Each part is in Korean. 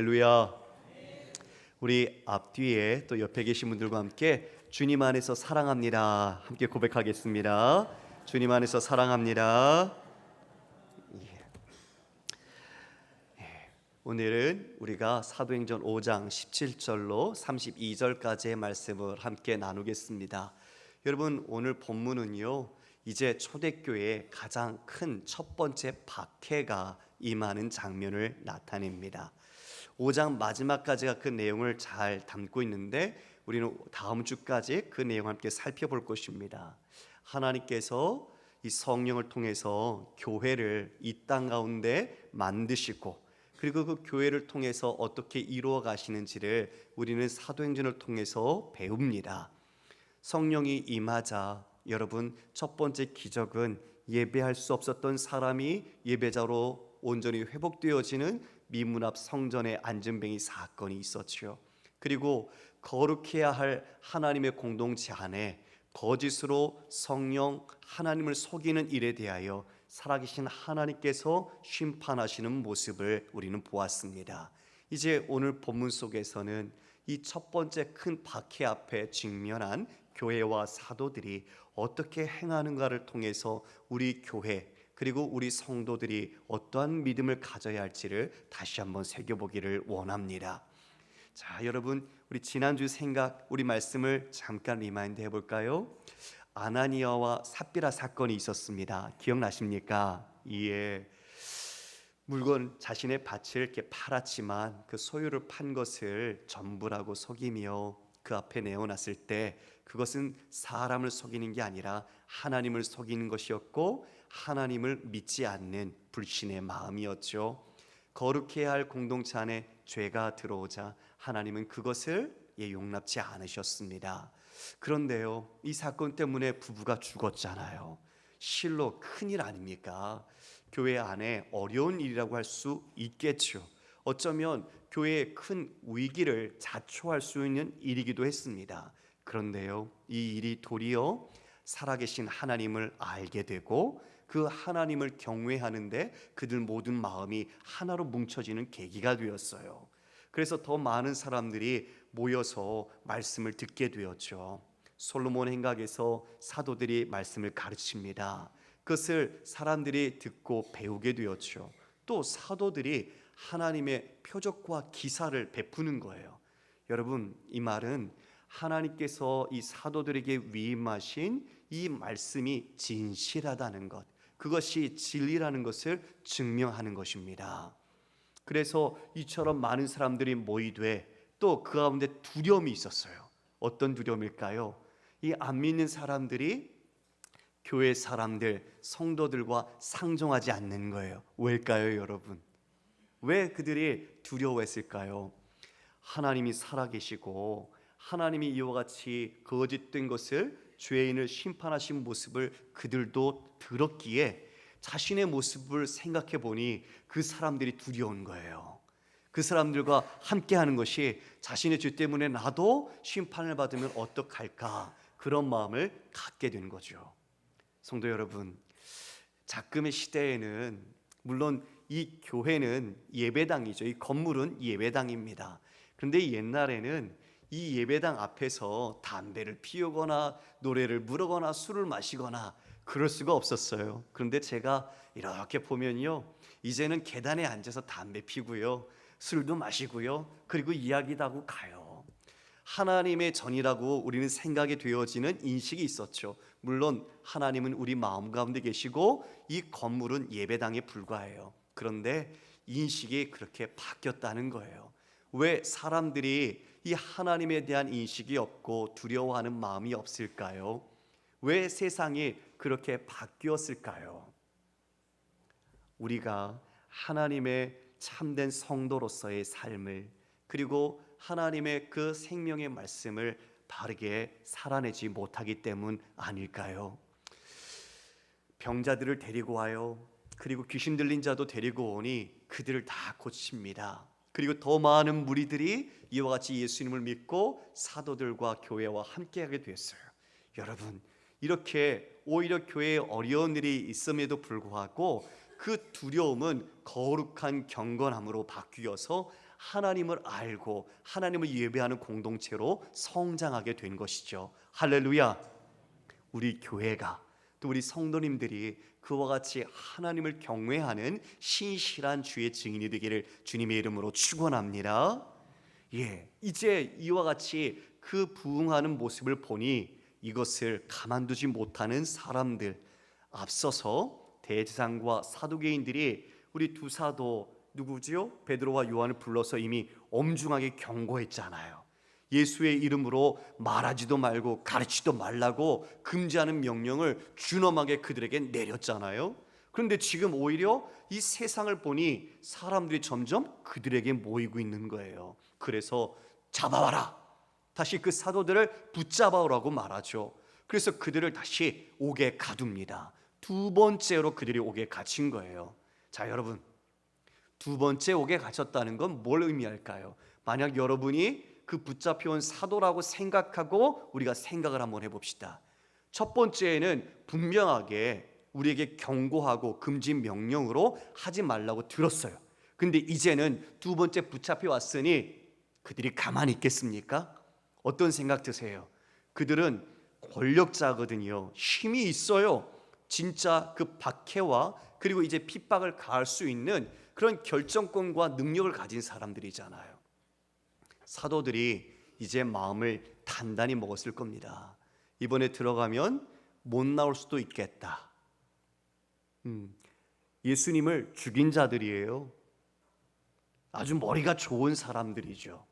할렐루야. 우리 앞뒤에 또 옆에 계신 분들과 함께 주님 안에서 사랑합니다. 함께 고백하겠습니다. 주님 안에서 사랑합니다. 오늘은 우리가 사도행전 5장 17절로 32절까지의 말씀을 함께 나누겠습니다. 여러분, 오늘 본문은요, 이제 초대교회의 가장 큰 첫 번째 박해가 임하는 장면을 나타냅니다. 5장 마지막까지가 그 내용을 잘 담고 있는데 우리는 다음 주까지 그 내용을 함께 살펴볼 것입니다. 하나님께서 이 성령을 통해서 교회를 이 땅 가운데 만드시고, 그리고 그 교회를 통해서 어떻게 이루어 가시는지를 우리는 사도행전을 통해서 배웁니다. 성령이 임하자 여러분, 첫 번째 기적은 예배할 수 없었던 사람이 예배자로 온전히 회복되어지는 미문 앞 성전의 안전뱅이 사건이 있었죠. 그리고 거룩해야 할 하나님의 공동체 안에 거짓으로 성령 하나님을 속이는 일에 대하여 살아계신 하나님께서 심판하시는 모습을 우리는 보았습니다. 이제 오늘 본문 속에서는 이 첫 번째 큰 박해 앞에 직면한 교회와 사도들이 어떻게 행하는가를 통해서 우리 교회 그리고 우리 성도들이 어떠한 믿음을 가져야 할지를 다시 한번 새겨보기를 원합니다. 자, 여러분, 우리 지난주 생각, 우리 말씀을 잠깐 리마인드 해볼까요? 아나니아와 삽비라 사건이 있었습니다. 기억나십니까? 예. 물건, 자신의 밭을 이렇게 팔았지만 그 소유를 판 것을 전부라고 속이며 그 앞에 내어놨을 때 그것은 사람을 속이는 게 아니라 하나님을 속이는 것이었고, 하나님을 믿지 않는 불신의 마음이었죠. 거룩해야 할 공동체 안에 죄가 들어오자 하나님은 그것을 용납지 않으셨습니다. 그런데요, 이 사건 때문에 부부가 죽었잖아요. 실로 큰일 아닙니까? 교회 안에 어려운 일이라고 할 수 있겠죠. 어쩌면 교회의 큰 위기를 자초할 수 있는 일이기도 했습니다. 그런데요, 이 일이 도리어 살아계신 하나님을 알게 되고 그 하나님을 경외하는데 그들 모든 마음이 하나로 뭉쳐지는 계기가 되었어요. 그래서 더 많은 사람들이 모여서 말씀을 듣게 되었죠. 솔로몬 행각에서 사도들이 말씀을 가르칩니다. 그것을 사람들이 듣고 배우게 되었죠. 또 사도들이 하나님의 표적과 기사를 베푸는 거예요. 여러분, 이 말은 하나님께서 이 사도들에게 위임하신 이 말씀이 진실하다는 것, 그것이 진리라는 것을 증명하는 것입니다. 그래서 이처럼 많은 사람들이 모이되 또 그 가운데 두려움이 있었어요. 어떤 두려움일까요? 이 안 믿는 사람들이 교회 사람들, 성도들과 상종하지 않는 거예요. 왜일까요, 여러분? 왜 그들이 두려워했을까요? 하나님이 살아계시고 하나님이 이와 같이 거짓된 것을, 죄인을 심판하신 모습을 그들도 들었기에 자신의 모습을 생각해 보니 그 사람들이 두려운 거예요. 그 사람들과 함께하는 것이 자신의 죄 때문에 나도 심판을 받으면 어떡할까, 그런 마음을 갖게 된 거죠. 성도 여러분, 작금의 시대에는 물론 이 교회는 예배당이죠. 이 건물은 예배당입니다. 그런데 옛날에는 이 예배당 앞에서 담배를 피우거나 노래를 부르거나 술을 마시거나 그럴 수가 없었어요. 그런데 제가 이렇게 보면요, 이제는 계단에 앉아서 담배 피고요, 술도 마시고요, 그리고 이야기도 하고 가요. 하나님의 전이라고 우리는 생각이 되어지는 인식이 있었죠. 물론 하나님은 우리 마음 가운데 계시고 이 건물은 예배당에 불과해요. 그런데 인식이 그렇게 바뀌었다는 거예요. 왜 사람들이 이 하나님에 대한 인식이 없고 두려워하는 마음이 없을까요? 왜 세상이 그렇게 바뀌었을까요? 우리가 하나님의 참된 성도로서의 삶을, 그리고 하나님의 그 생명의 말씀을 바르게 살아내지 못하기 때문 아닐까요? 병자들을 데리고 와요. 그리고 귀신 들린 자도 데리고 오니 그들을 다 고칩니다. 그리고 더 많은 무리들이 이와 같이 예수님을 믿고 사도들과 교회와 함께하게 됐어요. 여러분, 이렇게 오히려 교회에 어려운 일이 있음에도 불구하고 그 두려움은 거룩한 경건함으로 바뀌어서 하나님을 알고 하나님을 예배하는 공동체로 성장하게 된 것이죠. 할렐루야. 우리 교회가 또 우리 성도님들이 그와 같이 하나님을 경외하는 신실한 주의 증인이 되기를 주님의 이름으로 축원합니다. 이제 이와 같이 그 부흥하는 모습을 보니 이것을 가만두지 못하는 사람들, 앞서서 대제사장과 사두개인들이 우리 두 사도 누구지요? 베드로와 요한을 불러서 이미 엄중하게 경고했잖아요. 예수의 이름으로 말하지도 말고 가르치지도 말라고 금지하는 명령을 준엄하게 그들에게 내렸잖아요. 그런데 지금 오히려 이 세상을 보니 사람들이 점점 그들에게 모이고 있는 거예요. 그래서 잡아와라, 다시 그 사도들을 붙잡아오라고 말하죠. 그래서 그들을 다시 옥에 가둡니다. 두 번째로 그들이 옥에 갇힌 거예요. 자, 여러분, 두 번째 옥에 갇혔다는 건 뭘 의미할까요? 만약 여러분이 그 붙잡혀온 사도라고 생각하고 우리가 생각을 한번 해봅시다. 첫 번째는 분명하게 우리에게 경고하고 금지 명령으로 하지 말라고 들었어요. 근데 이제는 두 번째 붙잡혀 왔으니 그들이 가만히 있겠습니까? 어떤 생각 드세요? 그들은 권력자거든요. 힘이 있어요. 진짜 그 박해와 그리고 이제 핍박을 가할 수 있는 그런 결정권과 능력을 가진 사람들이잖아요. 사도들이 이제 마음을 단단히 먹었을 겁니다. 이번에 들어가면 못 나올 수도 있겠다. 예수님을 죽인 자들이에요. 아주 머리가 좋은 사람들이죠.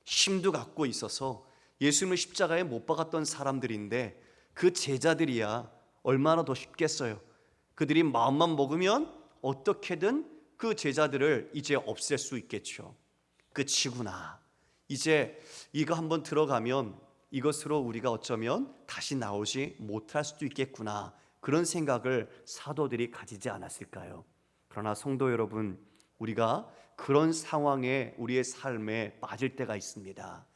힘도 갖고 있어서 예수님을 십자가에 못 박았던 사람들인데 그 제자들이야 얼마나 더 쉽겠어요. 그들이 마음만 먹으면 어떻게든 그 제자들을 이제 없앨 수 있겠죠. 끝이구나. 이제 이거 한번 들어가면 이것으로 우리가 어쩌면 다시 나오지 못할 수도 있겠구나. 그런 생각을 사도들이 가지지 않았을까요? 그러나 성도 여러분, 우리가 그런 상황에 우리의 삶에 빠질 때가 있습니다.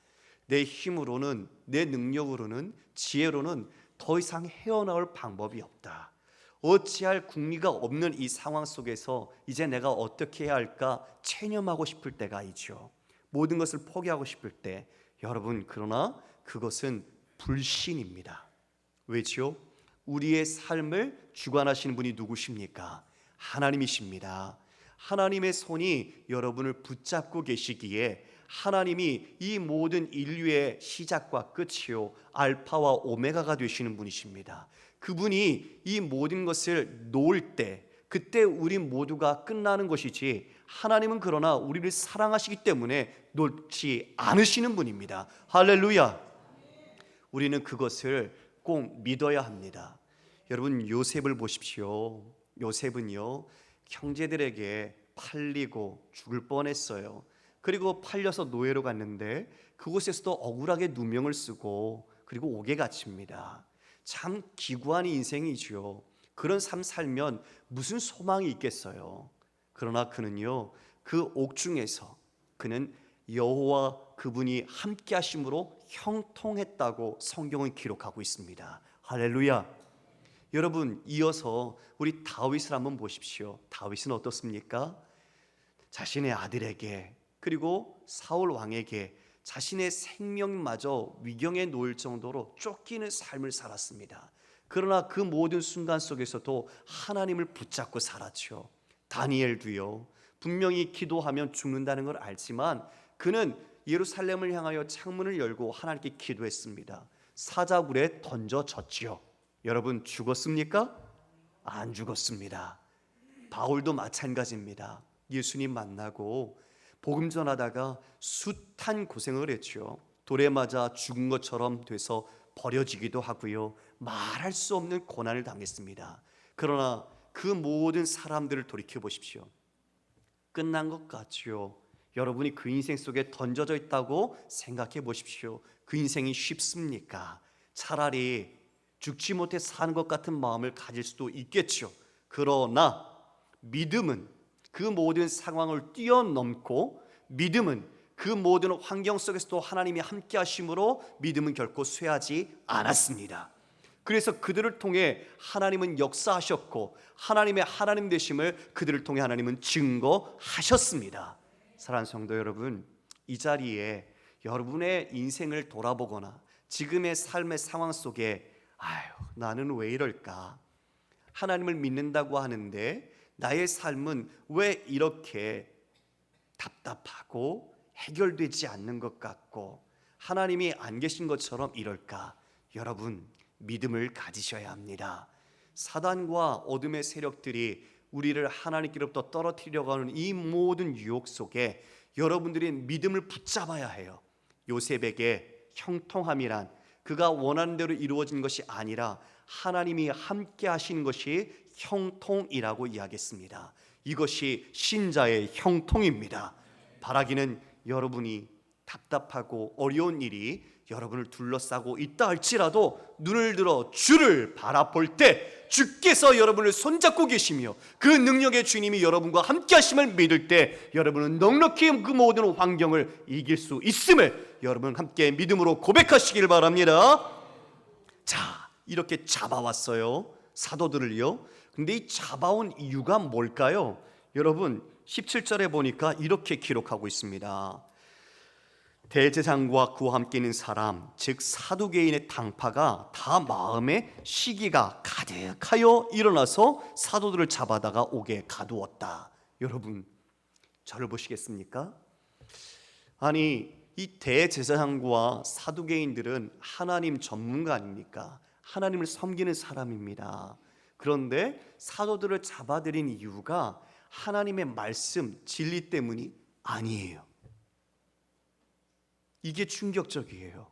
내 힘으로는, 내 능력으로는, 지혜로는 더 이상 헤어나올 방법이 없다. 어찌할 궁리가 없는 이 상황 속에서 이제 내가 어떻게 해야 할까 체념하고 싶을 때가 있죠. 모든 것을 포기하고 싶을 때, 여러분, 그러나 그것은 불신입니다. 왜지요? 우리의 삶을 주관하시는 분이 누구십니까? 하나님이십니다. 하나님의 손이 여러분을 붙잡고 계시기에 하나님이 이 모든 인류의 시작과 끝이요 알파와 오메가가 되시는 분이십니다. 그분이 이 모든 것을 놓을 때 그때 우리 모두가 끝나는 것이지, 하나님은 그러나 우리를 사랑하시기 때문에 놓지 않으시는 분입니다. 할렐루야. 우리는 그것을 꼭 믿어야 합니다. 여러분, 요셉을 보십시오. 요셉은요, 형제들에게 팔리고 죽을 뻔했어요. 그리고 팔려서 노예로 갔는데 그곳에서도 억울하게 누명을 쓰고 그리고 옥에 갇힙니다. 참 기구한 인생이지요. 그런 삶 살면 무슨 소망이 있겠어요. 그러나 그는요, 그 옥중에서 그는 여호와 그분이 함께 하심으로 형통했다고 성경은 기록하고 있습니다. 할렐루야. 여러분, 이어서 우리 다윗을 한번 보십시오. 다윗은 어떻습니까? 자신의 아들에게 그리고 사울 왕에게 자신의 생명마저 위경에 놓일 정도로 쫓기는 삶을 살았습니다. 그러나 그 모든 순간 속에서도 하나님을 붙잡고 살았죠. 다니엘도요, 분명히 기도하면 죽는다는 걸 알지만 그는 예루살렘을 향하여 창문을 열고 하나님께 기도했습니다. 사자굴에 던져졌지요. 여러분, 죽었습니까? 안 죽었습니다. 바울도 마찬가지입니다. 예수님 만나고 복음 전하다가 숱한 고생을 했죠. 돌에 맞아 죽은 것처럼 돼서 버려지기도 하고요, 말할 수 없는 고난을 당했습니다. 그러나 그 모든 사람들을 돌이켜 보십시오. 끝난 것 같지요. 여러분이 그 인생 속에 던져져 있다고 생각해 보십시오. 그 인생이 쉽습니까? 차라리 죽지 못해 사는 것 같은 마음을 가질 수도 있겠죠. 그러나 믿음은 그 모든 상황을 뛰어넘고, 믿음은 그 모든 환경 속에서도 하나님이 함께 하심으로 믿음은 결코 쇠하지 않았습니다. 그래서 그들을 통해 하나님은 역사하셨고 하나님의 하나님 되심을 그들을 통해 하나님은 증거하셨습니다. 사랑하는 성도 여러분, 이 자리에 여러분의 인생을 돌아보거나 지금의 삶의 상황 속에 나는 왜 이럴까? 하나님을 믿는다고 하는데 나의 삶은 왜 이렇게 답답하고 해결되지 않는 것 같고 하나님이 안 계신 것처럼 이럴까? 여러분, 믿음을 가지셔야 합니다. 사단과 어둠의 세력들이 우리를 하나님께로부터 떨어뜨리려고 하는 이 모든 유혹 속에 여러분들이 믿음을 붙잡아야 해요. 요셉에게 형통함이란 그가 원하는 대로 이루어진 것이 아니라 하나님이 함께 하시는 것이 형통이라고 이야기했습니다. 이것이 신자의 형통입니다. 바라기는 여러분이 답답하고 어려운 일이 여러분을 둘러싸고 있다 할지라도 눈을 들어 주를 바라볼 때 주께서 여러분을 손잡고 계시며 그 능력의 주님이 여러분과 함께 하심을 믿을 때 여러분은 넉넉히 그 모든 환경을 이길 수 있음을 여러분 함께 믿음으로 고백하시길 바랍니다. 자, 이렇게 잡아왔어요, 사도들을요. 근데 이 잡아온 이유가 뭘까요? 여러분 17절에 보니까 이렇게 기록하고 있습니다. 대제사장과 그와 함께 있는 사람, 즉 사두개인의 당파가 다 마음에 시기가 가득하여 일어나서 사도들을 잡아다가 옥에 가두었다. 여러분, 저를 보시겠습니까? 아니, 이 대제사장과 사두개인들은 하나님 전문가 아닙니까? 하나님을 섬기는 사람입니다. 그런데 사도들을 잡아들인 이유가 하나님의 말씀, 진리 때문이 아니에요. 이게 충격적이에요.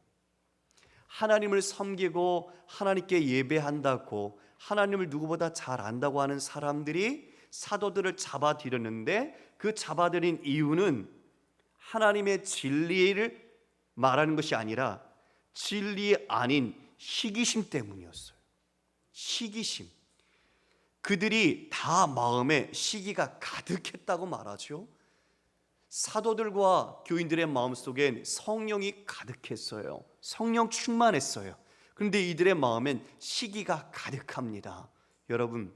하나님을 섬기고 하나님께 예배한다고 하나님을 누구보다 잘 안다고 하는 사람들이 사도들을 잡아들였는데 그 잡아들인 이유는 하나님의 진리를 말하는 것이 아니라 진리 아닌 시기심 때문이었어요. 시기심. 그들이 다 마음에 시기가 가득했다고 말하죠. 사도들과 교인들의 마음속엔 성령이 가득했어요. 성령 충만했어요. 그런데 이들의 마음엔 시기가 가득합니다. 여러분,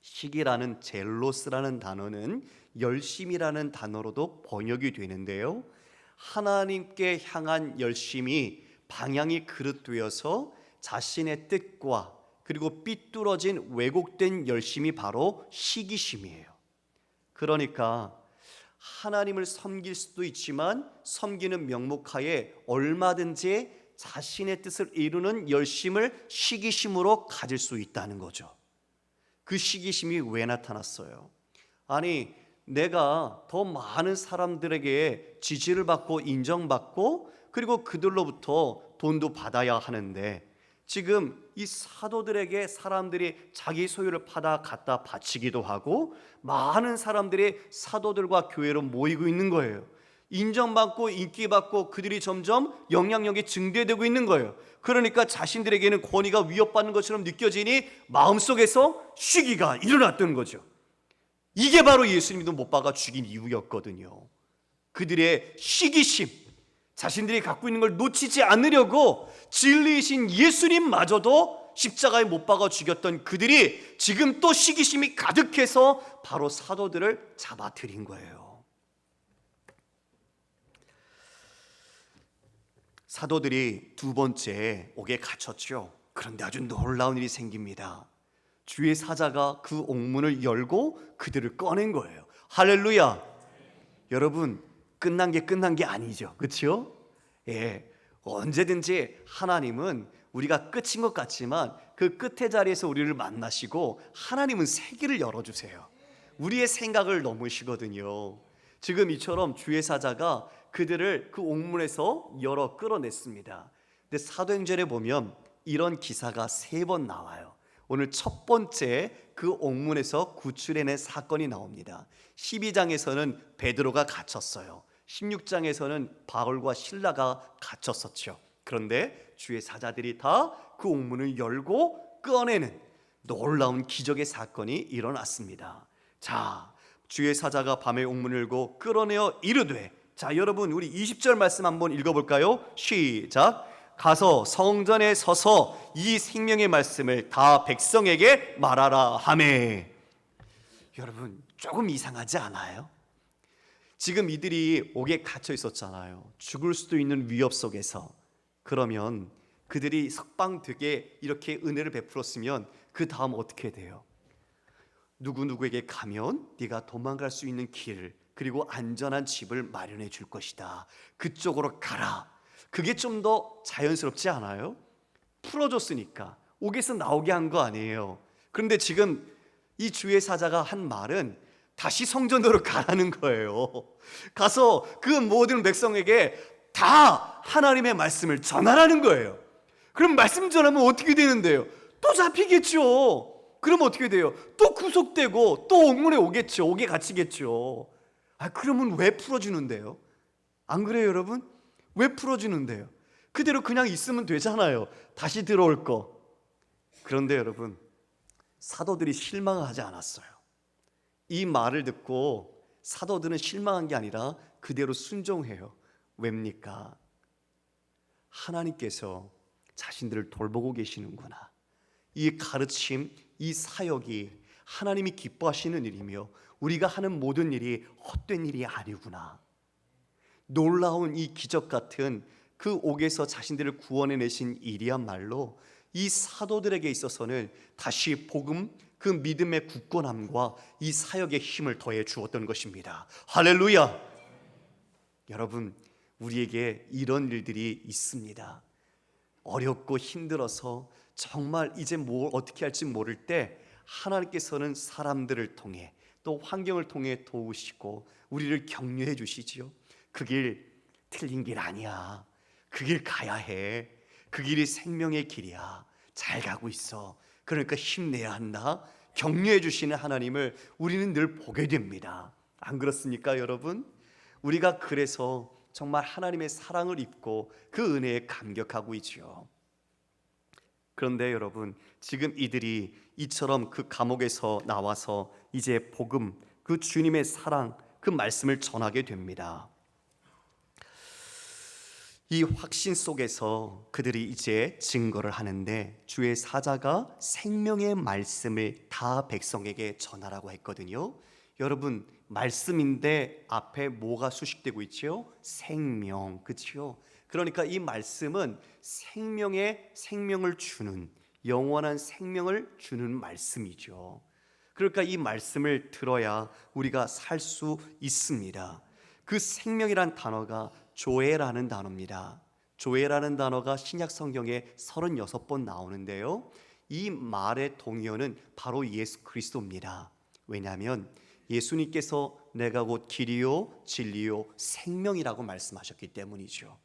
시기라는 젤로스라는 단어는 열심이라는 단어로도 번역이 되는데요, 하나님께 향한 열심이 방향이 그릇되어서 자신의 뜻과 그리고 삐뚤어진 왜곡된 열심이 바로 시기심이에요. 그러니까 하나님을 섬길 수도 있지만 섬기는 명목하에 얼마든지 자신의 뜻을 이루는 열심을 시기심으로 가질 수 있다는 거죠. 그 시기심이 왜 나타났어요? 아니, 내가 더 많은 사람들에게 지지를 받고 인정받고 그리고 그들로부터 돈도 받아야 하는데 지금 이 사도들에게 사람들이 자기 소유를 파다 갖다 바치기도 하고 많은 사람들이 사도들과 교회로 모이고 있는 거예요. 인정받고 인기받고 그들이 점점 영향력이 증대되고 있는 거예요. 그러니까 자신들에게는 권위가 위협받는 것처럼 느껴지니 마음속에서 시기가 일어났던 거죠. 이게 바로 예수님도 못 박아 죽인 이유였거든요. 그들의 시기심, 자신들이 갖고 있는 걸 놓치지 않으려고 진리이신 예수님마저도 십자가에 못 박아 죽였던 그들이 지금 또 시기심이 가득해서 바로 사도들을 잡아들인 거예요. 사도들이 두 번째 옥에 갇혔죠. 그런데 아주 놀라운 일이 생깁니다. 주의 사자가 그 옥문을 열고 그들을 꺼낸 거예요. 할렐루야. 여러분, 끝난 게 아니죠. 그렇죠? 예, 언제든지 하나님은 우리가 끝인 것 같지만 그 끝의 자리에서 우리를 만나시고 하나님은 세계를 열어주세요. 우리의 생각을 넘으시거든요. 지금 이처럼 주의 사자가 그들을 그 옥문에서 열어 끌어냈습니다. 근데 사도행전에 보면 이런 기사가 3번 나와요. 오늘 첫 번째 그 옥문에서 구출해낸 사건이 나옵니다. 12장에서는 베드로가 갇혔어요. 16장에서는 바울과 실라가 갇혔었죠. 그런데 주의 사자들이 다 그 옥문을 열고 꺼내는 놀라운 기적의 사건이 일어났습니다. 자, 주의 사자가 밤에 옥문을 열고 끌어내어 이르되, 자, 여러분 우리 20절 말씀 한번 읽어볼까요? 시작. 가서 성전에 서서 이 생명의 말씀을 다 백성에게 말하라 하매. 여러분, 조금 이상하지 않아요? 지금 이들이 옥에 갇혀 있었잖아요. 죽을 수도 있는 위협 속에서. 그러면 그들이 석방되게 이렇게 은혜를 베풀었으면 그 다음 어떻게 돼요? 누구누구에게 가면 네가 도망갈 수 있는 길, 그리고 안전한 집을 마련해 줄 것이다. 그쪽으로 가라. 그게 좀 더 자연스럽지 않아요? 풀어줬으니까 옥에서 나오게 한 거 아니에요. 그런데 지금 이 주의 사자가 한 말은 다시 성전으로 가라는 거예요. 가서 그 모든 백성에게 다 하나님의 말씀을 전하라는 거예요. 그럼 말씀 전하면 어떻게 되는데요? 또 잡히겠죠. 그럼 어떻게 돼요? 또 구속되고 또 옥문에 오겠죠. 옥에 갇히겠죠. 그러면 왜 풀어주는데요? 안 그래요, 여러분? 왜 풀어주는데요? 그대로 그냥 있으면 되잖아요. 다시 들어올 거. 그런데 여러분, 사도들이 실망하지 않았어요. 이 말을 듣고 사도들은 실망한 게 아니라 그대로 순종해요. 왜입니까? 하나님께서 자신들을 돌보고 계시는구나. 이 가르침, 이 사역이 하나님이 기뻐하시는 일이며 우리가 하는 모든 일이 헛된 일이 아니구나. 놀라운 이 기적 같은 그 옥에서 자신들을 구원해내신 일이야말로 이 사도들에게 있어서는 다시 복음, 그 믿음의 굳건함과 이 사역의 힘을 더해 주었던 것입니다. 할렐루야! 여러분, 우리에게 이런 일들이 있습니다. 어렵고 힘들어서 정말 이제 뭘 어떻게 할지 모를 때 하나님께서는 사람들을 통해 또 환경을 통해 도우시고 우리를 격려해 주시지요. 그 길 틀린 길 아니야. 그 길 가야 해. 그 길이 생명의 길이야. 잘 가고 있어. 그러니까 힘내야 한다. 격려해 주시는 하나님을 우리는 늘 보게 됩니다. 안 그렇습니까, 여러분? 우리가 그래서 정말 하나님의 사랑을 입고 그 은혜에 감격하고 있지요. 그런데 여러분, 지금 이들이 이처럼 그 감옥에서 나와서 이제 복음, 그 주님의 사랑, 그 말씀을 전하게 됩니다. 이 확신 속에서 그들이 이제 증거를 하는데 주의 사자가 생명의 말씀을 다 백성에게 전하라고 했거든요. 여러분, 말씀인데 앞에 뭐가 수식되고 있지요? 생명, 그렇죠? 그러니까 이 말씀은 생명을 주는, 영원한 생명을 주는 말씀이죠. 그러니까 이 말씀을 들어야 우리가 살 수 있습니다. 그 생명이란 단어가 조에라는 단어입니다. 조에라는 단어가 신약 성경에 36번 나오는데요, 이 말의 동의어는 바로 예수 그리스도입니다. 왜냐하면 예수님께서 내가 곧 길이요 진리요 생명이라고 말씀하셨기 때문이죠.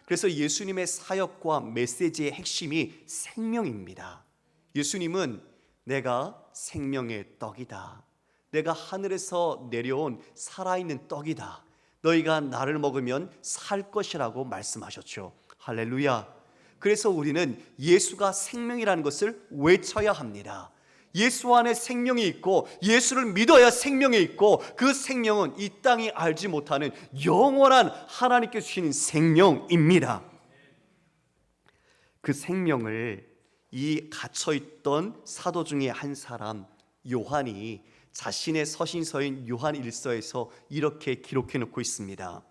그래서 예수님의 사역과 메시지의 핵심이 생명입니다. 예수님은 내가 생명의 떡이다. 내가 하늘에서 내려온 살아있는 떡이다. 너희가 나를 먹으면 살 것이라고 말씀하셨죠. 할렐루야. 그래서 우리는 예수가 생명이라는 것을 외쳐야 합니다. 예수 안에 생명이 있고 예수를 믿어야 생명이 있고 그 생명은 이 땅이 알지 못하는 영원한 하나님께서 주시는 생명입니다. 그 생명을 이 갇혀있던 사도 중에 한 사람 요한이 자신의 서신서인 요한 1서에서 이렇게 기록해 놓고 있습니다.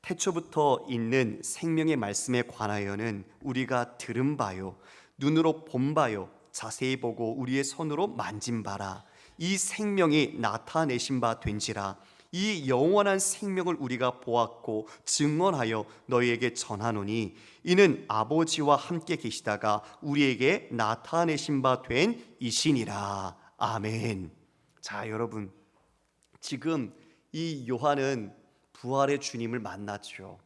태초부터 있는 생명의 말씀에 관하여는 우리가 들은 바요 눈으로 본 바요 자세히 보고 우리의 손으로 만진 바라. 이 생명이 나타내신 바 된지라. 이 영원한 생명을 우리가 보았고 증언하여 너희에게 전하노니 이는 아버지와 함께 계시다가 우리에게 나타내신 바 된 이시니라. 아멘. 자, 여러분, 지금 이 요한은 부활의 주님을 만났죠.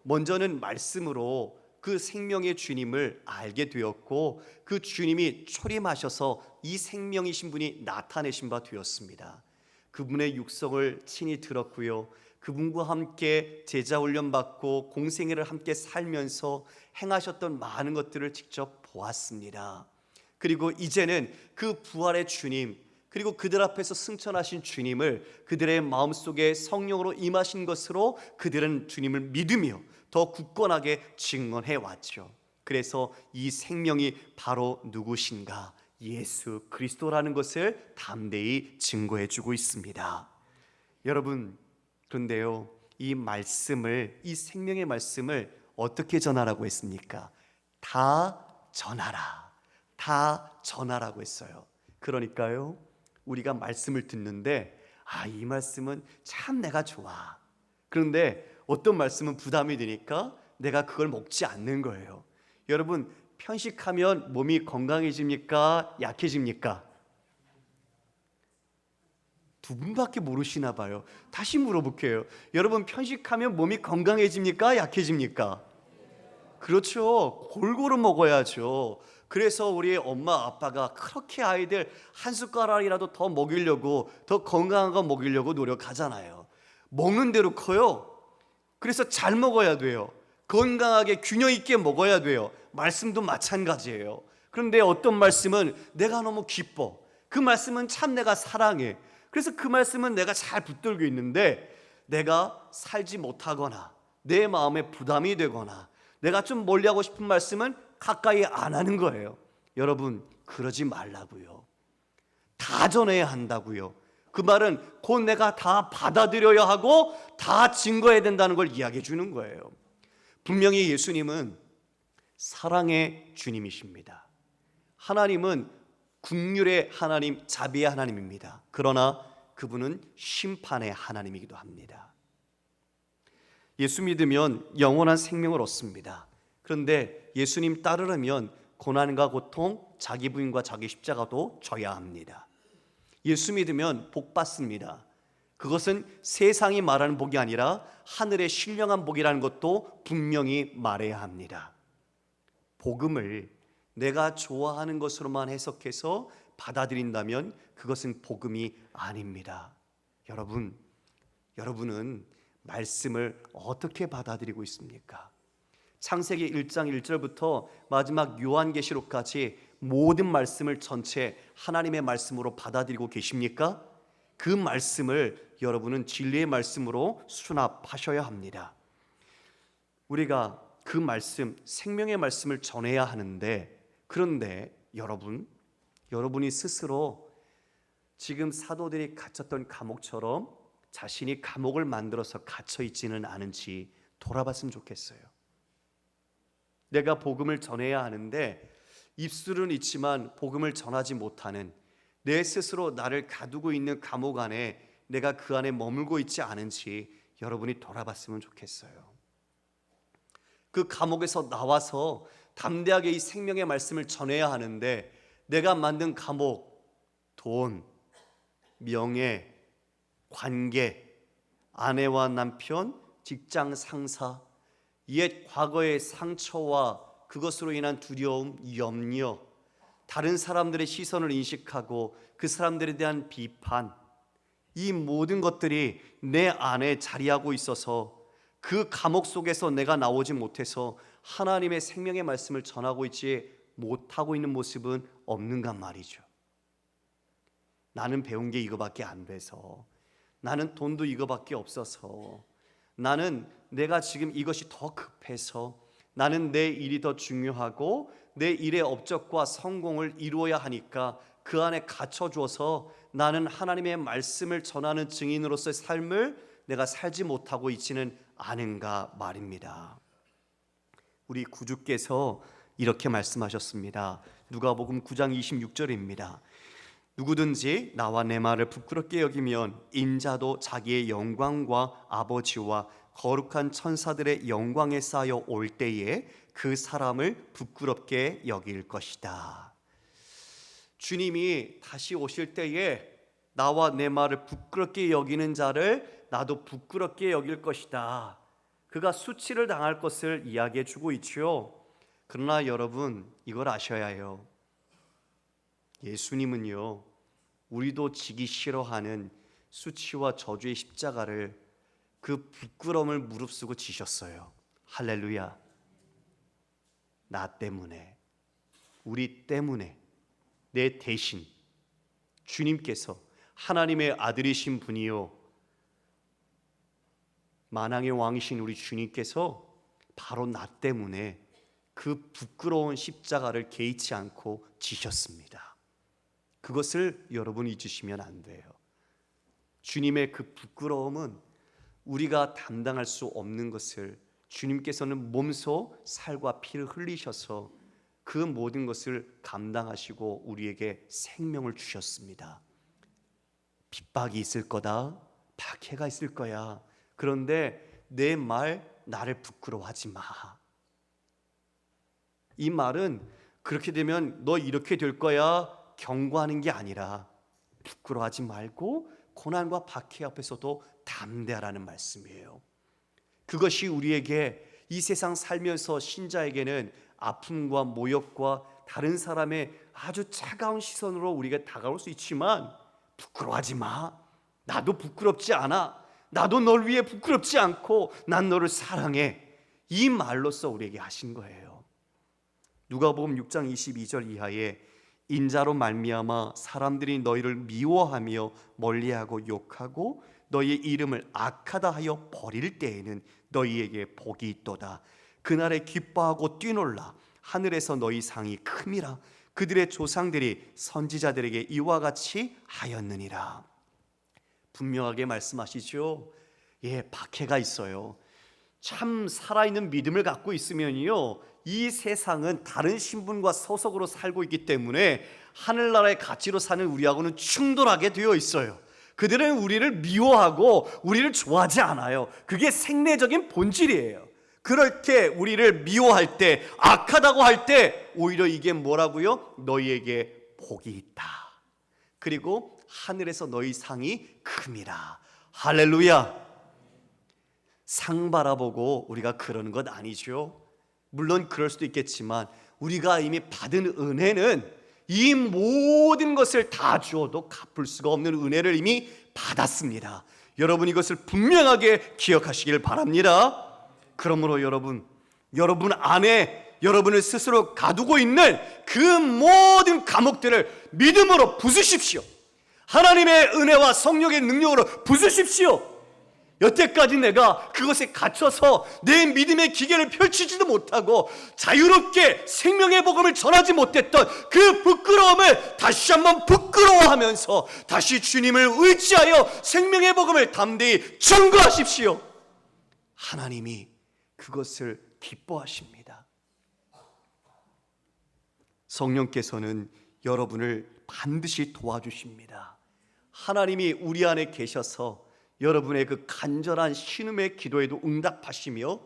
먼저는 말씀으로 그 생명의 주님을 알게 되었고 그 주님이 초림하셔서 이 생명이신 분이 나타내신 바 되었습니다. 그분의 육성을 친히 들었고요, 그분과 함께 제자 훈련 받고 공생애를 함께 살면서 행하셨던 많은 것들을 직접 보았습니다. 그리고 이제는 그 부활의 주님, 그리고 그들 앞에서 승천하신 주님을 그들의 마음속에 성령으로 임하신 것으로 그들은 주님을 믿으며 더 굳건하게 증언해 왔죠. 그래서 이 생명이 바로 누구신가? 예수 그리스도라는 것을 담대히 증거해 주고 있습니다. 여러분, 그런데요, 이 말씀을, 이 생명의 말씀을 어떻게 전하라고 했습니까? 다 전하라. 다 전하라고 했어요. 그러니까요, 우리가 말씀을 듣는데 이 말씀은 참 내가 좋아. 그런데 어떤 말씀은 부담이 되니까 내가 그걸 먹지 않는 거예요. 여러분, 편식하면 몸이 건강해집니까? 약해집니까? 두 분밖에 모르시나 봐요. 다시 물어볼게요. 여러분, 편식하면 몸이 건강해집니까? 약해집니까? 그렇죠. 골고루 먹어야죠. 그래서 우리 엄마 아빠가 그렇게 아이들 한 숟가락이라도 더 먹이려고, 더 건강한 거 먹이려고 노력하잖아요. 먹는 대로 커요. 그래서 잘 먹어야 돼요. 건강하게 균형 있게 먹어야 돼요. 말씀도 마찬가지예요. 그런데 어떤 말씀은 내가 너무 기뻐. 그 말씀은 참 내가 사랑해. 그래서 그 말씀은 내가 잘 붙들고 있는데 내가 살지 못하거나 내 마음에 부담이 되거나 내가 좀 멀리하고 싶은 말씀은 가까이 안 하는 거예요. 여러분, 그러지 말라고요. 다 전해야 한다고요. 그 말은 곧 내가 다 받아들여야 하고 다 증거해야 된다는 걸 이야기해 주는 거예요. 분명히 예수님은 사랑의 주님이십니다. 하나님은 긍휼의 하나님, 자비의 하나님입니다. 그러나 그분은 심판의 하나님이기도 합니다. 예수 믿으면 영원한 생명을 얻습니다. 그런데 예수님 따르려면 고난과 고통, 자기 부인과 자기 십자가도 져야 합니다. 예수 믿으면 복 받습니다. 그것은 세상이 말하는 복이 아니라 하늘의 신령한 복이라는 것도 분명히 말해야 합니다. 복음을 내가 좋아하는 것으로만 해석해서 받아들인다면 그것은 복음이 아닙니다. 여러분은 말씀을 어떻게 받아들이고 있습니까? 창세기 1장 1절부터 마지막 요한계시록까지 모든 말씀을 전체 하나님의 말씀으로 받아들이고 계십니까? 그 말씀을 여러분은 진리의 말씀으로 수납하셔야 합니다. 우리가 그 말씀, 생명의 말씀을 전해야 하는데, 그런데 여러분이 스스로 지금 사도들이 갇혔던 감옥처럼 자신이 감옥을 만들어서 갇혀 있지는 않은지 돌아봤으면 좋겠어요. 내가 복음을 전해야 하는데 입술은 있지만 복음을 전하지 못하는, 내 스스로 나를 가두고 있는 감옥 안에 내가 그 안에 머물고 있지 않은지 여러분이 돌아봤으면 좋겠어요. 그 감옥에서 나와서 담대하게 이 생명의 말씀을 전해야 하는데 내가 만든 감옥, 돈, 명예, 관계, 아내와 남편, 직장 상사, 옛 과거의 상처와 그것으로 인한 두려움, 염려, 다른 사람들의 시선을 인식하고 그 사람들에 대한 비판, 이 모든 것들이 내 안에 자리하고 있어서 그 감옥 속에서 내가 나오지 못해서 하나님의 생명의 말씀을 전하고 있지 못하고 있는 모습은 없는가 말이죠. 나는 배운 게 이거밖에 안 돼서, 나는 돈도 이거밖에 없어서, 나는 내가 지금 이것이 더 급해서, 나는 내 일이 더 중요하고 내 일의 업적과 성공을 이루어야 하니까 그 안에 갇혀줘서 나는 하나님의 말씀을 전하는 증인으로서의 삶을 내가 살지 못하고 있지는 않은가 말입니다. 우리 구주께서 이렇게 말씀하셨습니다. 누가복음 9장 26절입니다. 누구든지 나와 내 말을 부끄럽게 여기면 인자도 자기의 영광과 아버지와 거룩한 천사들의 영광에 쌓여 올 때에 그 사람을 부끄럽게 여길 것이다. 주님이 다시 오실 때에 나와 내 말을 부끄럽게 여기는 자를 나도 부끄럽게 여길 것이다. 그가 수치를 당할 것을 이야기해 주고 있지요. 그러나 여러분, 이걸 아셔야 해요. 예수님은요, 우리도 지기 싫어하는 수치와 저주의 십자가를, 그 부끄러움을 무릅쓰고 지셨어요. 할렐루야. 나 때문에, 우리 때문에, 내 대신 주님께서, 하나님의 아들이신 분이요 만왕의 왕이신 우리 주님께서 바로 나 때문에 그 부끄러운 십자가를 개의치 않고 지셨습니다. 그것을 여러분이 잊으시면 안 돼요. 주님의 그 부끄러움은 우리가 담당할 수 없는 것을 주님께서는 몸소 살과 피를 흘리셔서 그 모든 것을 감당하시고 우리에게 생명을 주셨습니다. 핍박이 있을 거다, 박해가 있을 거야. 그런데 내 말 나를 부끄러워하지 마. 이 말은 그렇게 되면 너 이렇게 될 거야 경고하는 게 아니라 부끄러워하지 말고 고난과 박해 앞에서도 담대하라는 말씀이에요. 그것이 우리에게 이 세상 살면서 신자에게는 아픔과 모욕과 다른 사람의 아주 차가운 시선으로 우리가 다가올 수 있지만 부끄러워하지 마. 나도 부끄럽지 않아. 나도 널 위해 부끄럽지 않고 난 너를 사랑해. 이 말로써 우리에게 하신 거예요. 누가복음 6장 22절 이하에 인자로 말미암아 사람들이 너희를 미워하며 멀리하고 욕하고 너희의 이름을 악하다 하여 버릴 때에는 너희에게 복이 있도다. 그날에 기뻐하고 뛰놀라. 하늘에서 너희 상이 큼이라. 그들의 조상들이 선지자들에게 이와 같이 하였느니라. 분명하게 말씀하시죠. 박해가 있어요. 참 살아있는 믿음을 갖고 있으면요, 이 세상은 다른 신분과 소속으로 살고 있기 때문에 하늘나라의 가치로 사는 우리하고는 충돌하게 되어 있어요. 그들은 우리를 미워하고 우리를 좋아하지 않아요. 그게 생내적인 본질이에요. 그렇게 우리를 미워할 때, 악하다고 할 때 오히려 이게 뭐라고요? 너희에게 복이 있다. 그리고 하늘에서 너희 상이 큼이라. 할렐루야. 상 바라보고 우리가 그러는 것 아니죠. 물론 그럴 수도 있겠지만 우리가 이미 받은 은혜는 이 모든 것을 다 주어도 갚을 수가 없는 은혜를 이미 받았습니다. 여러분 이것을 분명하게 기억하시길 바랍니다. 그러므로 여러분 안에 여러분을 스스로 가두고 있는 그 모든 감옥들을 믿음으로 부수십시오. 하나님의 은혜와 성령의 능력으로 부수십시오. 여태까지 내가 그것에 갇혀서 내 믿음의 기계를 펼치지도 못하고 자유롭게 생명의 복음을 전하지 못했던 그 부끄러움을 다시 한번 부끄러워하면서 다시 주님을 의지하여 생명의 복음을 담대히 전거하십시오. 하나님이 그것을 기뻐하십니다. 성령께서는 여러분을 반드시 도와주십니다. 하나님이 우리 안에 계셔서 여러분의 그 간절한 신음의 기도에도 응답하시며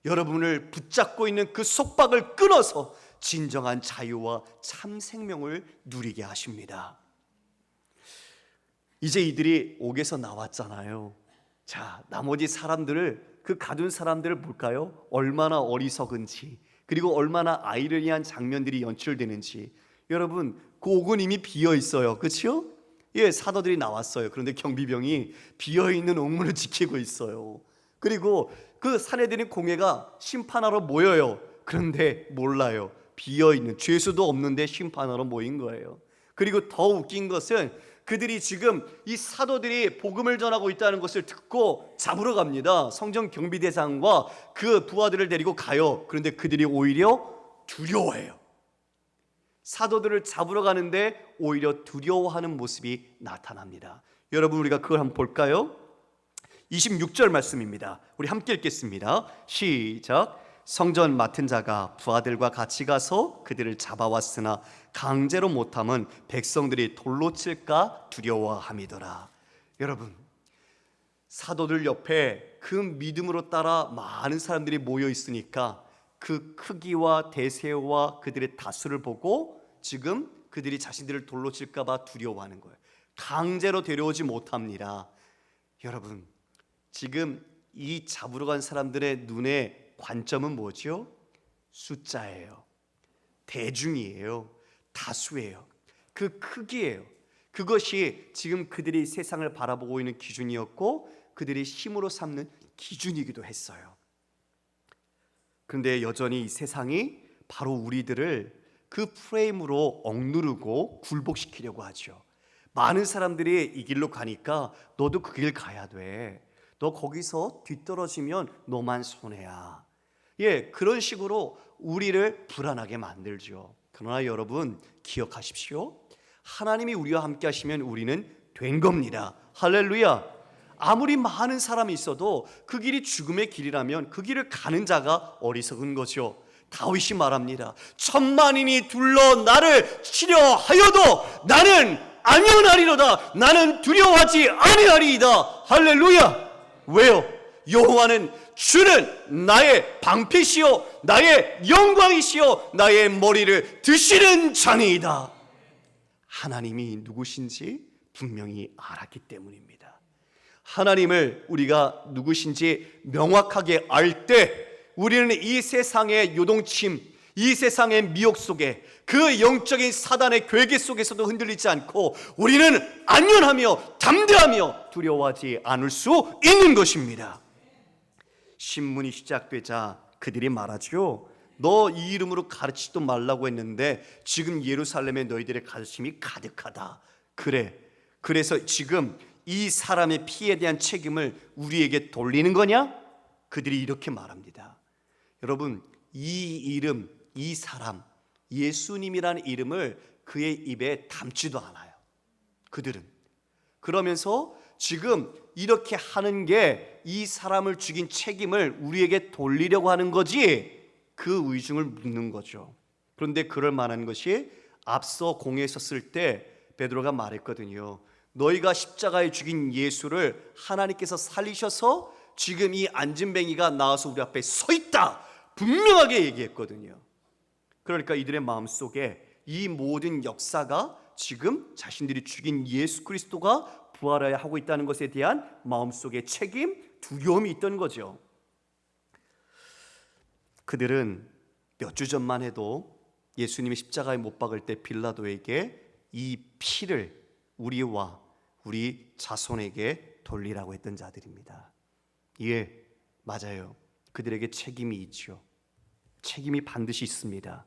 여러분을 붙잡고 있는 그 속박을 끊어서 진정한 자유와 참 생명을 누리게 하십니다. 이제 이들이 옥에서 나왔잖아요. 자, 나머지 사람들을, 그 가둔 사람들을 볼까요? 얼마나 어리석은지, 그리고 얼마나 아이러니한 장면들이 연출되는지. 여러분, 그 옥은 이미 비어 있어요. 그렇죠? 사도들이 나왔어요. 그런데 경비병이 비어있는 옥문을 지키고 있어요. 그리고 그 사내들인 공회가 심판하러 모여요. 그런데 몰라요. 비어있는, 죄수도 없는데 심판하러 모인 거예요. 그리고 더 웃긴 것은 그들이 지금 이 사도들이 복음을 전하고 있다는 것을 듣고 잡으러 갑니다. 성전 경비대장과 그 부하들을 데리고 가요. 그런데 그들이 오히려 두려워해요. 사도들을 잡으러 가는데 오히려 두려워하는 모습이 나타납니다. 여러분 우리가 그걸 한번 볼까요? 26절 말씀입니다. 우리 함께 읽겠습니다. 시작. 성전 맡은 자가 부하들과 같이 가서 그들을 잡아왔으나 강제로 못함은 백성들이 돌로 칠까 두려워함이더라. 여러분, 사도들 옆에 그 믿음으로 따라 많은 사람들이 모여 있으니까 그 크기와 대세와 그들의 다수를 보고 지금 그들이 자신들을 돌로 칠까 봐 두려워하는 거예요. 강제로 데려오지 못합니다. 여러분, 지금 이 잡으러 간 사람들의 눈의 관점은 뭐죠? 숫자예요. 대중이에요. 다수예요. 그 크기예요. 그것이 지금 그들이 세상을 바라보고 있는 기준이었고 그들이 힘으로 삼는 기준이기도 했어요. 그런데 여전히 이 세상이 바로 우리들을 그 프레임으로 억누르고 굴복시키려고 하죠. 많은 사람들이 이 길로 가니까 너도 그 길 가야 돼. 너 거기서 뒤떨어지면 너만 손해야. 그런 식으로 우리를 불안하게 만들죠. 그러나 여러분 기억하십시오. 하나님이 우리와 함께 하시면 우리는 된 겁니다. 할렐루야. 아무리 많은 사람이 있어도 그 길이 죽음의 길이라면 그 길을 가는 자가 어리석은 거죠. 다윗이 말합니다. 천만인이 둘러 나를 치려 하여도 나는 안전하리로다. 나는 두려워하지 아니하리이다. 할렐루야. 왜요? 여호와는 주는 나의 방패시요 나의 영광이시요 나의 머리를 드시는 자니이다. 하나님이 누구신지 분명히 알았기 때문입니다. 하나님을 우리가 누구신지 명확하게 알 때 우리는 이 세상의 요동침, 이 세상의 미혹 속에 그 영적인 사단의 괴계 속에서도 흔들리지 않고 우리는 안전하며 담대하며 두려워하지 않을 수 있는 것입니다. 신문이 시작되자 그들이 말하죠. 너 이 이름으로 가르치지도 말라고 했는데 지금 예루살렘에 너희들의 가르침이 가득하다. 그래, 그래서 지금 이 사람의 피에 대한 책임을 우리에게 돌리는 거냐? 그들이 이렇게 말합니다. 여러분, 이 이름, 이 사람, 예수님이라는 이름을 그의 입에 담지도 않아요. 그들은. 그러면서 지금 이렇게 하는 게 이 사람을 죽인 책임을 우리에게 돌리려고 하는 거지, 그 의중을 묻는 거죠. 그런데 그럴 만한 것이 앞서 공회에 섰을 때 베드로가 말했거든요. 너희가 십자가에 죽인 예수를 하나님께서 살리셔서 지금 이 안진뱅이가 나와서 우리 앞에 서 있다, 분명하게 얘기했거든요. 그러니까 이들의 마음속에 이 모든 역사가 지금 자신들이 죽인 예수 그리스도가 부활해야 하고 있다는 것에 대한 마음속의 책임, 두려움이 있던 거죠. 그들은 몇 주 전만 해도 예수님이 십자가에 못 박을 때 빌라도에게 이 피를 우리와 우리 자손에게 돌리라고 했던 자들입니다. 예, 맞아요. 그들에게 책임이 있죠. 책임이 반드시 있습니다.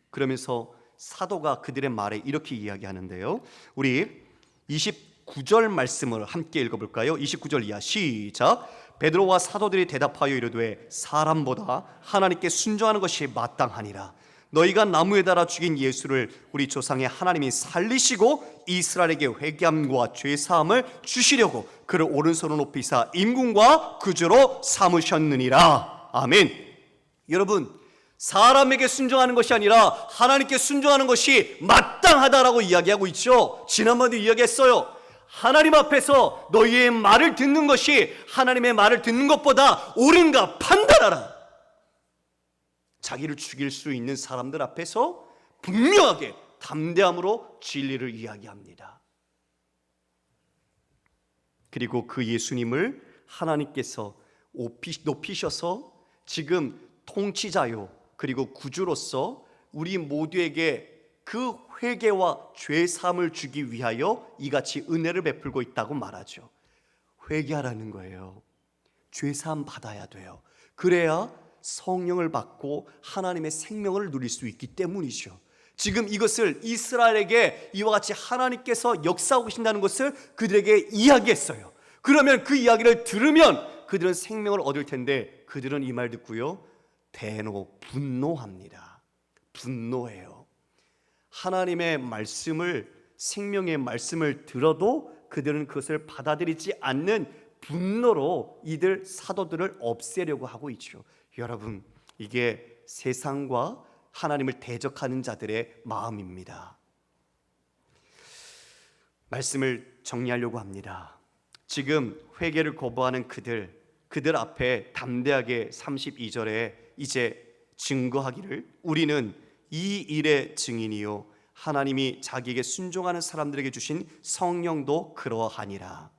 그러면서 사도가 그들의 말에 이렇게 이야기하는데요. 우리 29절 말씀을 함께 읽어볼까요? 29절 이하 시작. 베드로와 사도들이 대답하여 이르되 사람보다 하나님께 순종하는 것이 마땅하니라. 너희가 나무에 달아 죽인 예수를 우리 조상의 하나님이 살리시고 이스라엘에게 회개함과 죄사함을 주시려고 그를 오른손으로 높이사 임금과 구주로 삼으셨느니라. 아멘. 여러분, 사람에게 순종하는 것이 아니라 하나님께 순종하는 것이 마땅하다라고 이야기하고 있죠. 지난번에도 이야기했어요. 하나님 앞에서 너희의 말을 듣는 것이 하나님의 말을 듣는 것보다 옳은가 판단하라. 자기를 죽일 수 있는 사람들 앞에서 분명하게 담대함으로 진리를 이야기합니다. 그리고 그 예수님을 하나님께서 높이셔서 지금 통치자요 그리고 구주로서 우리 모두에게 그 회개와 죄사함을 주기 위하여 이같이 은혜를 베풀고 있다고 말하죠. 회개하라는 거예요. 죄사함 받아야 돼요. 그래야 성령을 받고 하나님의 생명을 누릴 수 있기 때문이죠. 지금 이것을 이스라엘에게 이와 같이 하나님께서 역사하고 계신다는 것을 그들에게 이야기했어요. 그러면 그 이야기를 들으면 그들은 생명을 얻을 텐데 그들은 이 말 듣고요, 분노합니다. 분노해요. 하나님의 말씀을, 생명의 말씀을 들어도 그들은 그것을 받아들이지 않는 분노로 이들 사도들을 없애려고 하고 있죠. 여러분, 이게 세상과 하나님을 대적하는 자들의 마음입니다. 말씀을 정리하려고 합니다. 지금 회개를 거부하는 그들 앞에 담대하게 32절에 이제 증거하기를 우리는 이 일의 증인이요 하나님이 자기에게 순종하는 사람들에게 주신 성령도 그러하니라.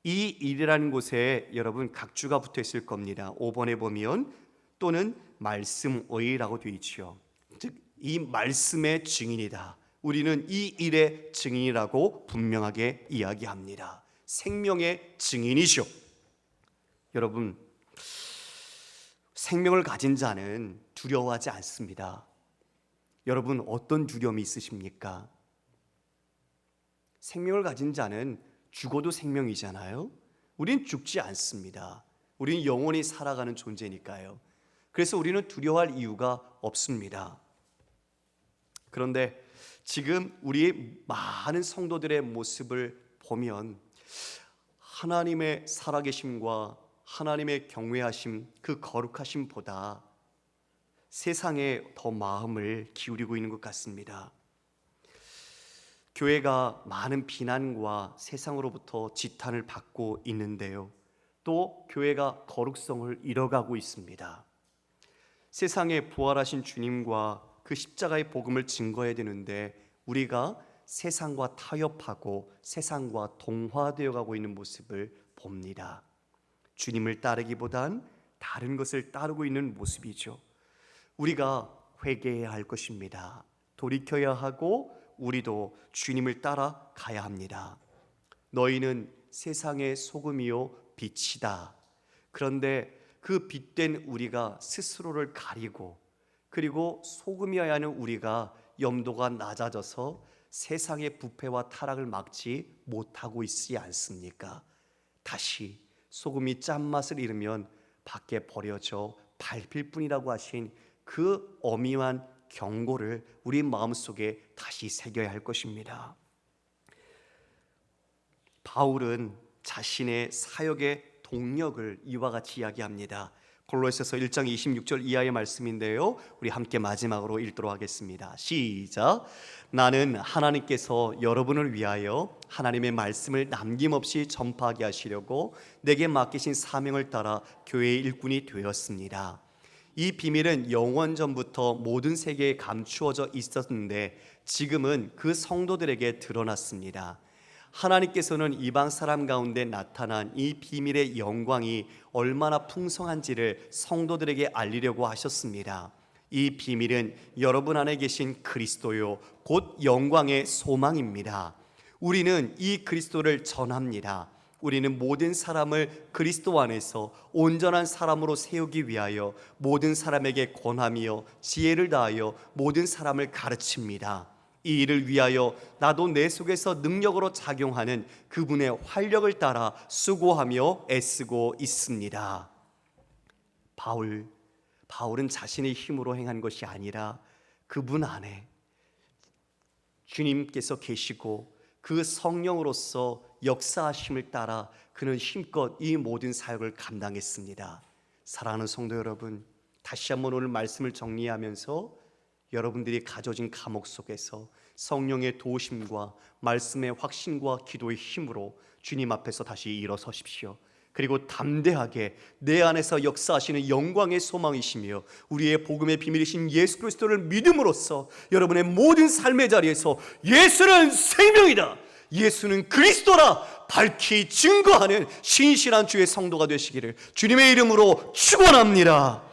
이 일이라는 곳에 여러분 각주가 붙어 있을 겁니다. 5번에 보면 또는 말씀의라고 되어 있죠. 즉 이 말씀의 증인이다. 우리는 이 일의 증인이라고 분명하게 이야기합니다. 생명의 증인이죠. 여러분, 생명을 가진 자는 두려워하지 않습니다. 여러분, 어떤 두려움이 있으십니까? 생명을 가진 자는 죽어도 생명이잖아요. 우린 죽지 않습니다. 우린 영원히 살아가는 존재니까요. 그래서 우리는 두려워할 이유가 없습니다. 그런데 지금 우리 많은 성도들의 모습을 보면 하나님의 살아계심과 하나님의 경외하심, 그 거룩하심보다 세상에 더 마음을 기울이고 있는 것 같습니다. 교회가 많은 비난과 세상으로부터 지탄을 받고 있는데요, 또 교회가 거룩성을 잃어가고 있습니다. 세상에 부활하신 주님과 그 십자가의 복음을 증거해야 되는데 우리가 세상과 타협하고 세상과 동화되어 가고 있는 모습을 봅니다. 주님을 따르기보단 다른 것을 따르고 있는 모습이죠. 우리가 회개해야 할 것입니다. 돌이켜야 하고 우리도 주님을 따라 가야 합니다. 너희는 세상의 소금이요 빛이다. 그런데 그 빛된 우리가 스스로를 가리고, 그리고 소금이어야 하는 우리가 염도가 낮아져서 세상의 부패와 타락을 막지 못하고 있지 않습니까? 다시 소금이 짠맛을 잃으면 밖에 버려져 밟힐 뿐이라고 하신 그 엄밀한 경고를 우리 마음속에 다시 새겨야 할 것입니다. 바울은 자신의 사역의 동력을 이와 같이 이야기합니다. 골로새서 1장 26절 이하의 말씀인데요, 우리 함께 마지막으로 읽도록 하겠습니다. 시작. 나는 하나님께서 여러분을 위하여 하나님의 말씀을 남김없이 전파하게 하시려고 내게 맡기신 사명을 따라 교회의 일꾼이 되었습니다. 이 비밀은 영원 전부터 모든 세계에 감추어져 있었는데 지금은 그 성도들에게 드러났습니다. 하나님께서는 이방 사람 가운데 나타난 이 비밀의 영광이 얼마나 풍성한지를 성도들에게 알리려고 하셨습니다. 이 비밀은 여러분 안에 계신 그리스도요 곧 영광의 소망입니다. 우리는 이 그리스도를 전합니다. 우리는 모든 사람을 그리스도 안에서 온전한 사람으로 세우기 위하여 모든 사람에게 권하며 지혜를 다하여 모든 사람을 가르칩니다. 이 일을 위하여 나도 내 속에서 능력으로 작용하는 그분의 활력을 따라 수고하며 애쓰고 있습니다. 바울은 자신의 힘으로 행한 것이 아니라 그분 안에 주님께서 계시고 그 성령으로서 역사하심을 따라 그는 힘껏 이 모든 사역을 감당했습니다. 사랑하는 성도 여러분, 다시 한번 오늘 말씀을 정리하면서 여러분들이 가져진 감옥 속에서 성령의 도우심과 말씀의 확신과 기도의 힘으로 주님 앞에서 다시 일어서십시오. 그리고 담대하게 내 안에서 역사하시는 영광의 소망이시며 우리의 복음의 비밀이신 예수 그리스도를 믿음으로써 여러분의 모든 삶의 자리에서 예수는 생명이다, 예수는 그리스도라 밝히 증거하는 신실한 주의 성도가 되시기를 주님의 이름으로 축원합니다.